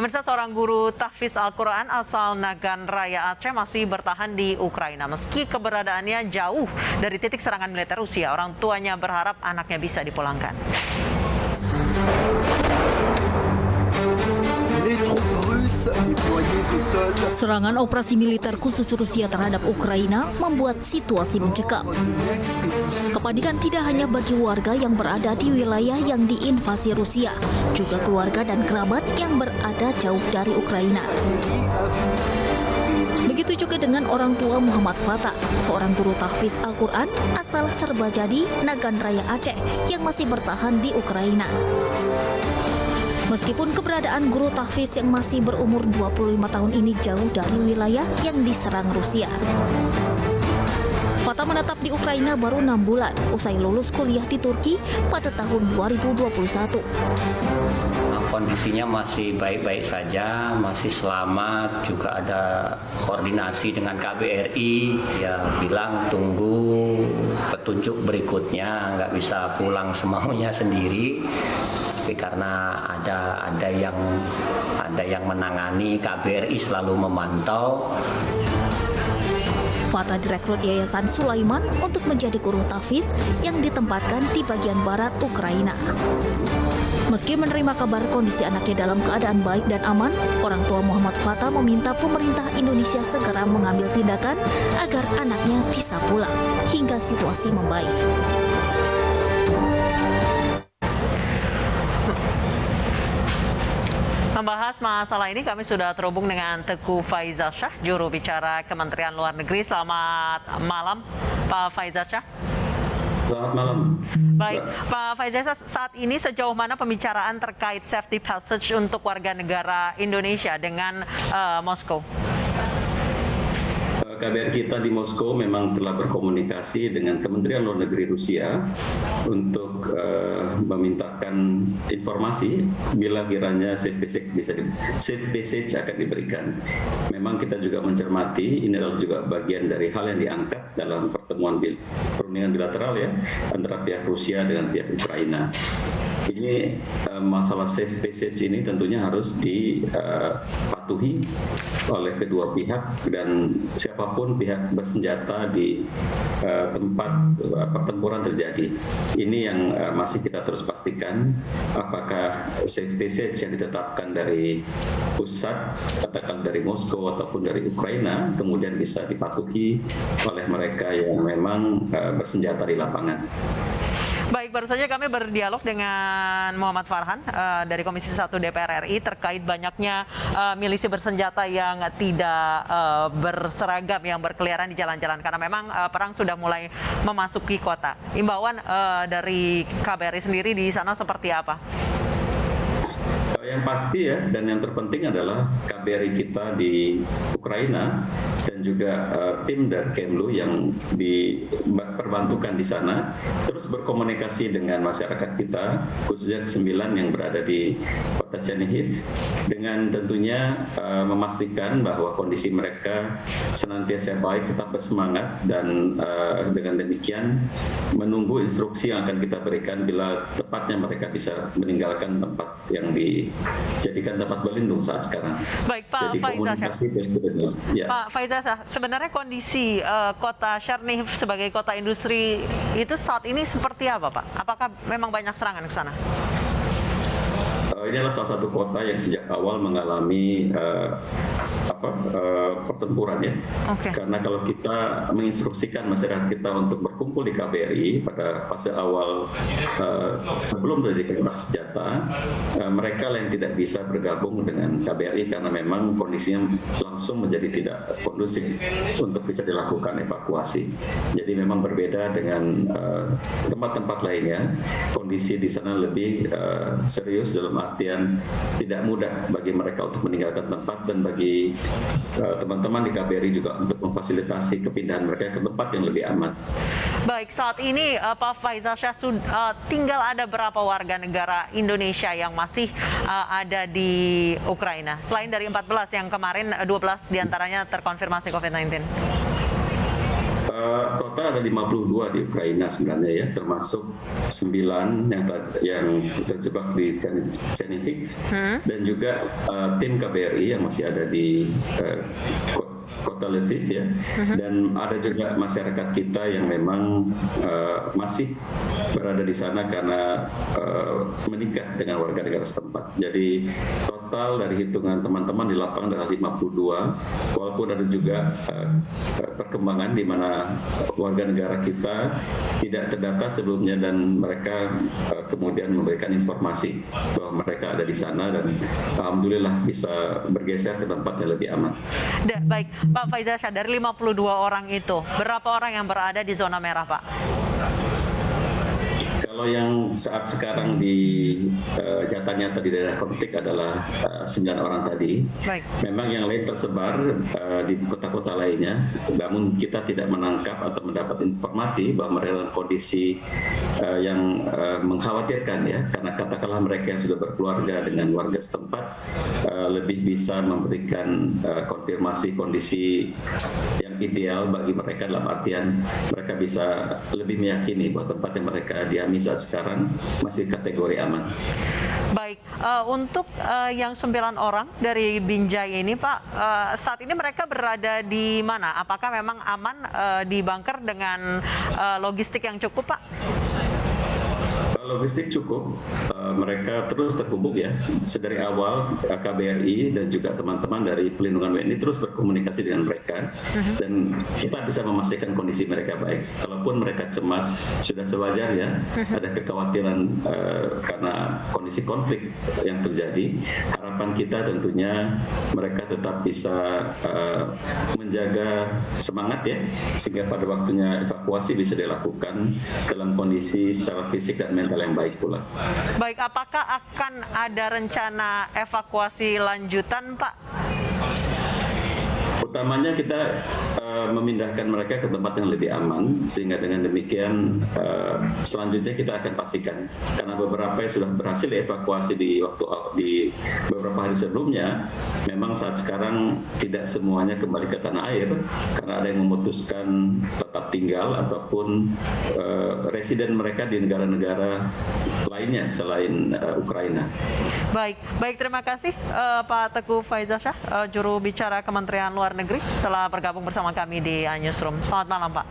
Pemirsa, seorang guru tahfiz Al-Quran asal Nagan Raya Aceh masih bertahan di Ukraina. Meski keberadaannya jauh dari titik serangan militer Rusia, orang tuanya berharap anaknya bisa dipulangkan. Serangan operasi militer khusus Rusia terhadap Ukraina membuat situasi mencekam. Kepanikan tidak hanya bagi warga yang berada di wilayah yang diinvasi Rusia, juga keluarga dan kerabat yang berada jauh dari Ukraina. Begitu juga dengan orang tua Muhammad Fatah, seorang guru tahfiz Al-Quran asal Serbajadi, Nagan Raya Aceh yang masih bertahan di Ukraina. Meskipun keberadaan guru tahfiz yang masih berumur 25 tahun ini jauh dari wilayah yang diserang Rusia. Fatah menetap di Ukraina baru 6 bulan usai lulus kuliah di Turki pada tahun 2021. Kondisinya masih baik-baik saja, masih selamat, juga ada koordinasi dengan KBRI, ya bilang tunggu petunjuk berikutnya, nggak bisa pulang semaunya sendiri. Tapi karena ada yang menangani, KBRI selalu memantau. Fatah direkrut Yayasan Sulaiman untuk menjadi guru tahfiz yang ditempatkan di bagian barat Ukraina. Meski menerima kabar kondisi anaknya dalam keadaan baik dan aman, orang tua Muhammad Fatah meminta pemerintah Indonesia segera mengambil tindakan agar anaknya bisa pulang hingga situasi membaik. Membahas masalah ini kami sudah terhubung dengan Teguh Faizasyah, juru bicara Kementerian Luar Negeri. Selamat malam, Pak Faizasyah. Selamat malam. Baik, Pak Faizasyah, saat ini sejauh mana pembicaraan terkait safety passage untuk warga negara Indonesia dengan Moskow? KBRI kita di Moskow memang telah berkomunikasi dengan Kementerian Luar Negeri Rusia untuk memintakan informasi bila kiranya safe passage akan diberikan. Memang kita juga mencermati ini adalah juga bagian dari hal yang diangkat dalam perundingan bilateral ya antara pihak Rusia dengan pihak Ukraina. Ini masalah safe passage ini tentunya harus dipatuhi oleh kedua pihak dan siapapun pihak bersenjata di tempat pertempuran terjadi. Ini yang masih kita terus pastikan apakah safe passage yang ditetapkan dari pusat, katakan dari Moskow ataupun dari Ukraina, kemudian bisa dipatuhi oleh mereka yang memang bersenjata di lapangan. Baik, baru saja kami berdialog dengan Muhammad Farhan dari Komisi 1 DPR RI terkait banyaknya milisi bersenjata yang tidak berseragam yang berkeliaran di jalan-jalan karena memang perang sudah mulai memasuki kota. Imbauan dari KBRI sendiri di sana seperti apa? Yang pasti ya, dan yang terpenting adalah KBRI kita di Ukraina dan juga tim dari Kemlu yang diperbantukan di sana terus berkomunikasi dengan masyarakat kita, khususnya ke-9 yang berada di kota Chernihiv, dengan tentunya memastikan bahwa kondisi mereka senantiasa baik, tetap bersemangat, dan dengan demikian menunggu instruksi yang akan kita berikan bila tepatnya mereka bisa meninggalkan tempat yang dijadikan tempat berlindung saat sekarang. Baik, Pak Faizasyah. Ya. Pak Faizasyah, sebenarnya kondisi kota Chernihiv sebagai kota industri itu saat ini seperti apa, Pak? Apakah memang banyak serangan ke sana? Ini adalah salah satu kota yang sejak awal mengalami pertempuran ya. Okay. Karena kalau kita menginstruksikan masyarakat kita untuk berkumpul di KBRI pada fase awal sebelum terjadi kontak senjata, mereka yang tidak bisa bergabung dengan KBRI karena memang kondisinya langsung menjadi tidak kondusif untuk bisa dilakukan evakuasi. Jadi memang berbeda dengan tempat-tempat lainnya. Kondisi di sana lebih serius dalam artian tidak mudah bagi mereka untuk meninggalkan tempat dan bagi teman-teman di KBRI juga untuk memfasilitasi kepindahan mereka ke tempat yang lebih aman. Baik, saat ini Pak Faizasyah tinggal ada berapa warga negara Indonesia yang masih ada di Ukraina? Selain dari 14 yang kemarin 12 diantaranya terkonfirmasi COVID-19. Total ada 52 di Ukraina sebenarnya ya, termasuk 9 yang terjebak di Chernihiv dan juga tim KBRI yang masih ada di kota Lviv ya, dan ada juga masyarakat kita yang memang masih berada di sana karena menikah dengan warga negara setempat. Jadi total dari hitungan teman-teman di lapangan adalah 52, walaupun ada juga perkembangan di mana warga negara kita tidak terdata sebelumnya dan mereka kemudian memberikan informasi bahwa mereka ada di sana dan alhamdulillah bisa bergeser ke tempat yang lebih aman. Baik, Pak Faizal Shah, dari 52 orang itu, berapa orang yang berada di zona merah, Pak? Kalau yang saat sekarang nyata-nyata di daerah konflik adalah 9 orang tadi. Baik. Memang yang lain tersebar di kota-kota lainnya, namun kita tidak menangkap atau mendapat informasi bahwa mereka dalam kondisi yang mengkhawatirkan ya, karena katakanlah mereka yang sudah berkeluarga dengan warga setempat lebih bisa memberikan konfirmasi kondisi yang ideal bagi mereka, dalam artian mereka bisa lebih meyakini bahwa tempat yang mereka diami saat sekarang masih kategori aman. Baik, untuk yang 9 orang dari Binjai ini Pak, saat ini mereka berada di mana? Apakah memang aman di bunker dengan logistik yang cukup, Pak? Logistik cukup, mereka terus terhubung ya. Sedari awal KBRI dan juga teman-teman dari pelindungan WNI terus berkomunikasi dengan mereka dan kita bisa memastikan kondisi mereka baik. Kalaupun mereka cemas, sudah sewajarnya ada kekhawatiran karena kondisi konflik yang terjadi. Harapan kita tentunya mereka tetap bisa menjaga semangat ya, sehingga pada waktunya evakuasi bisa dilakukan dalam kondisi secara fisik dan mental yang baik pula. Baik, apakah akan ada rencana evakuasi lanjutan, Pak? Utamanya kita memindahkan mereka ke tempat yang lebih aman, sehingga dengan demikian selanjutnya kita akan pastikan, karena beberapa yang sudah berhasil dievakuasi di beberapa hari sebelumnya, memang saat sekarang tidak semuanya kembali ke tanah air karena ada yang memutuskan tetap tinggal ataupun residen mereka di negara-negara lainnya selain Ukraina. Baik, terima kasih Pak Teguh Faizal Shah, juru bicara Kementerian Luar Negeri telah bergabung bersama kami di Newsroom. Selamat malam, Pak.